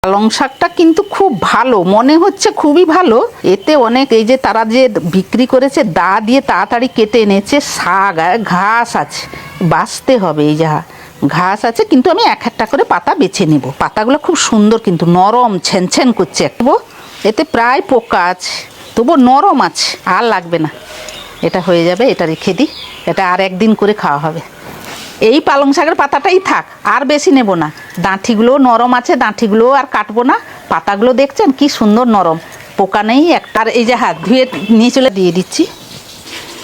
পালং শাকটা কিন্তু খুব ভালো, মনে হচ্ছে খুবই ভালো। এতে অনেক, এই যে তারা যে বিক্রি করেছে দা দিয়ে তাড়াতাড়ি কেটে এনেছে, শাক ঘাস আছে, বাছতে হবে। এই যা ঘাস আছে, কিন্তু আমি এক একটা করে পাতা বেছে নেব। পাতাগুলো খুব সুন্দর, কিন্তু নরম ছেনছেন করছে একটু। এতে প্রায় পোকা আছে, তবু নরম আছে, আর লাগবে না। এটা হয়ে যাবে, এটা রেখে দিই, এটা আর একদিন করে খাওয়া হবে। এই পালং শাকের পাতাটাই থাক, আর বেশি নেব না। ডাঁঠিগুলো নরম আছে, ডাঁঠিগুলো আর কাটবো না। পাতাগুলো দেখছেন কি সুন্দর নরম, পোকা নেই একটা। আর এই যে হাত ধুয়ে নিয়ে চলে দিয়ে দিচ্ছি,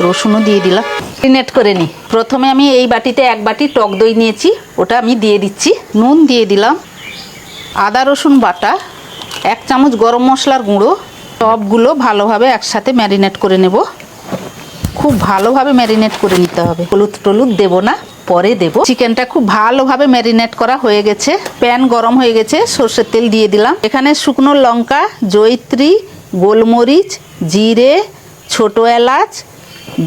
রসুনও দিয়ে দিলাম, ম্যারিনেট করে নিই। প্রথমে আমি এই বাটিতে এক বাটি টক দই নিয়েছি, ওটা আমি দিয়ে দিচ্ছি। নুন দিয়ে দিলাম, আদা রসুন বাটা, 1 চামচ গরম মশলার গুঁড়ো। সবগুলো ভালোভাবে একসাথে ম্যারিনেট করে নেব। খুব ভালোভাবে ম্যারিনেট করে নিতে হবে, হলুদ টলুদ দেবো না, পরে দেব। চিকেনটা খুব ভালোভাবে ম্যারিনেট করা হয়ে গেছে। প্যান গরম হয়ে গেছে, সর্ষের তেল দিয়ে দিলাম। এখানে শুকনো লঙ্কা, জয়িত্রী, গোলমরিচ, জিরে, ছোটো এলাচ,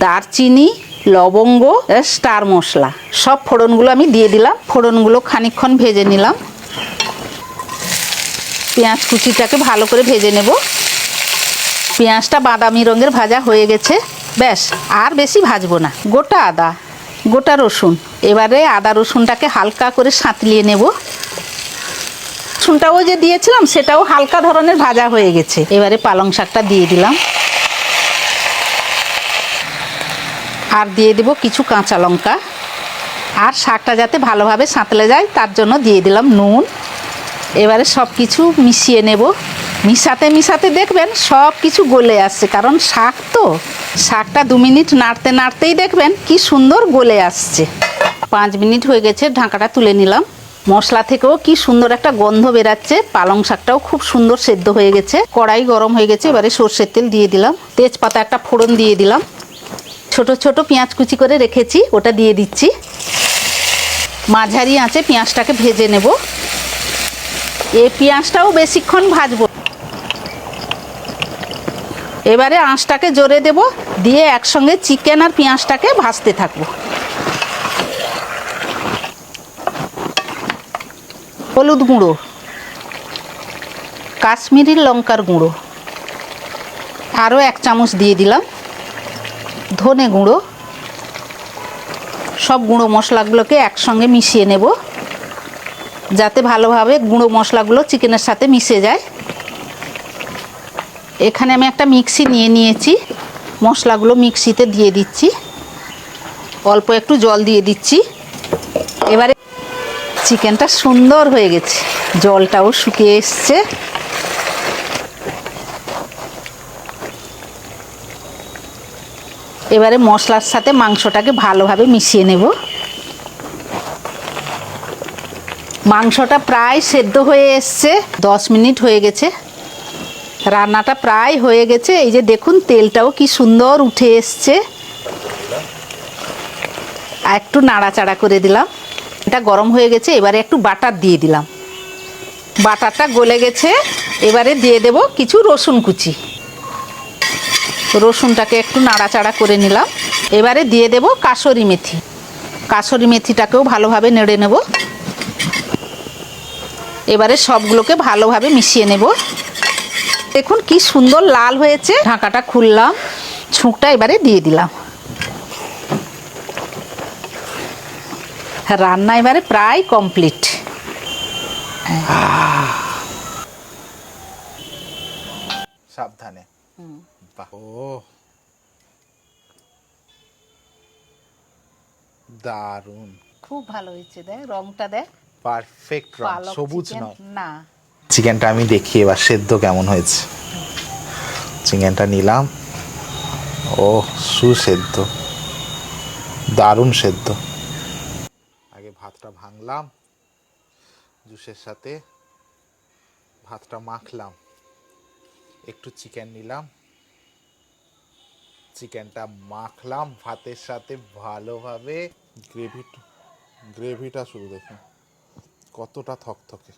দারচিনি, লবঙ্গ, স্টার মশলা, সব ফোড়নগুলো আমি দিয়ে দিলাম। ফোড়নগুলো খানিকক্ষণ ভেজে নিলাম। পেঁয়াজ কুচিটাকে ভালো করে ভেজে নেব। পেঁয়াজটা বাদামি রঙের ভাজা হয়ে গেছে, ব্যাস, আর বেশি ভাজবো না। গোটা আদা, গোটা রসুন, এবারে আদা রসুনটাকে হালকা করে সাঁতলিয়ে নেব। রসুনটাও যে দিয়েছিলাম সেটাও হালকা ধরনের ভাজা হয়ে গেছে। এবারে পালং শাকটা দিয়ে দিলাম, আর দিয়ে দেব কিছু কাঁচা লঙ্কা। আর শাকটা যাতে ভালোভাবে সাঁতলে যায় তার জন্য দিয়ে দিলাম নুন। এবারে সব কিছু মিশিয়ে নেব। মিশাতে মিশাতে দেখবেন সব কিছু গলে আসছে, কারণ শাক তো, শাকটা 2 মিনিট নাড়তে নাড়তেই দেখবেন কি সুন্দর গলে আসছে। 5 মিনিট হয়ে গেছে, ঢাকাটা তুলে নিলাম। মশলা থেকেও কি সুন্দর একটা গন্ধ বেরাচ্ছে। পালং শাকটাও খুব সুন্দর সেদ্ধ হয়ে গেছে। কড়াই গরম হয়ে গেছে, এবারে সর্ষের তেল দিয়ে দিলাম, তেজপাতা একটা ফোড়ন দিয়ে দিলাম। ছোট ছোট পেঁয়াজ কুচি করে রেখেছি, ওটা দিয়ে দিচ্ছি। মাঝারি আঁচে পেঁয়াজটাকে ভেজে নেব। এই পেঁয়াজটাও বেশিক্ষণ ভাজবো। এবারে আঁচটাকে জোরে দেব, দিয়ে একসঙ্গে চিকেন আর পেঁয়াজটাকে ভাজতে থাকবো। হলুদ গুঁড়ো, কাশ্মীরি লঙ্কার গুঁড়ো আরও 1 চামচ দিয়ে দিলাম, ধনে গুঁড়ো। সব গুঁড়ো মশলাগুলোকে একসঙ্গে মিশিয়ে নেব, যাতে ভালোভাবে গুঁড়ো মশলাগুলো চিকেনের সাথে মিশে যায়। এখানে আমি একটা মিক্সি নিয়ে নিয়েছি, মশলাগুলো মিক্সিতে দিয়ে দিচ্ছি। অল্প একটু জল দিয়ে দিচ্ছি। এবারে চিকেনটা সুন্দর হয়ে গেছে, জলটাও শুকিয়ে এসছে। এবারে মশলার সাথে মাংসটাকে ভালোভাবে মিশিয়ে নেব। মাংসটা প্রায় সেদ্ধ হয়ে এসছে, 10 মিনিট হয়ে গেছে। রান্নাটা প্রায় হয়ে গেছে। এই যে দেখুন তেলটাও কি সুন্দর উঠে এসছে। আর একটু নাড়াচাড়া করে দিলাম। এটা গরম হয়ে গেছে, এবারে একটু বাটার দিয়ে দিলাম। বাটারটা গলে গেছে, এবারে দিয়ে দেব কিছু রসুন কুচি। রসুনটাকে একটু নাড়াচাড়া করে নিলাম। এবারে দিয়ে দেব কাসুরি মেথি। কাসুরি মেথিটাকেও ভালোভাবে নেড়ে নেব। এবারে সবগুলোকে ভালোভাবে মিশিয়ে নেব। দেখুন কি সুন্দর লাল হয়েছে। ঢাকাটা খুললাম, ছুঁকটা এবারে দিয়ে দিলাম। রান্না এবারে প্রায় কমপ্লিট। সাবধানে। ও দারুণ, খুব ভালো হয়েছে, দেখ রংটা দেখ, পারফেক্ট রং, পালক সবুজ চিকেন নয়। না। চিকেনটা আমি দেখি এবার সেদ্ধ কেমন হয়েছে। চিকেনটা নিলাম, ও সুসেদ্ধ, দারুণ সেদ্ধ। আগে ভাতটা ভাঙলাম, জুসের সাথে ভাতটা মাখলাম, একটু চিকেন নিলাম, চিকেনটা মাখলাম ভাতের সাথে ভালোভাবে। গ্রেভিটা শুরু দেখুন কতটা থকথকে।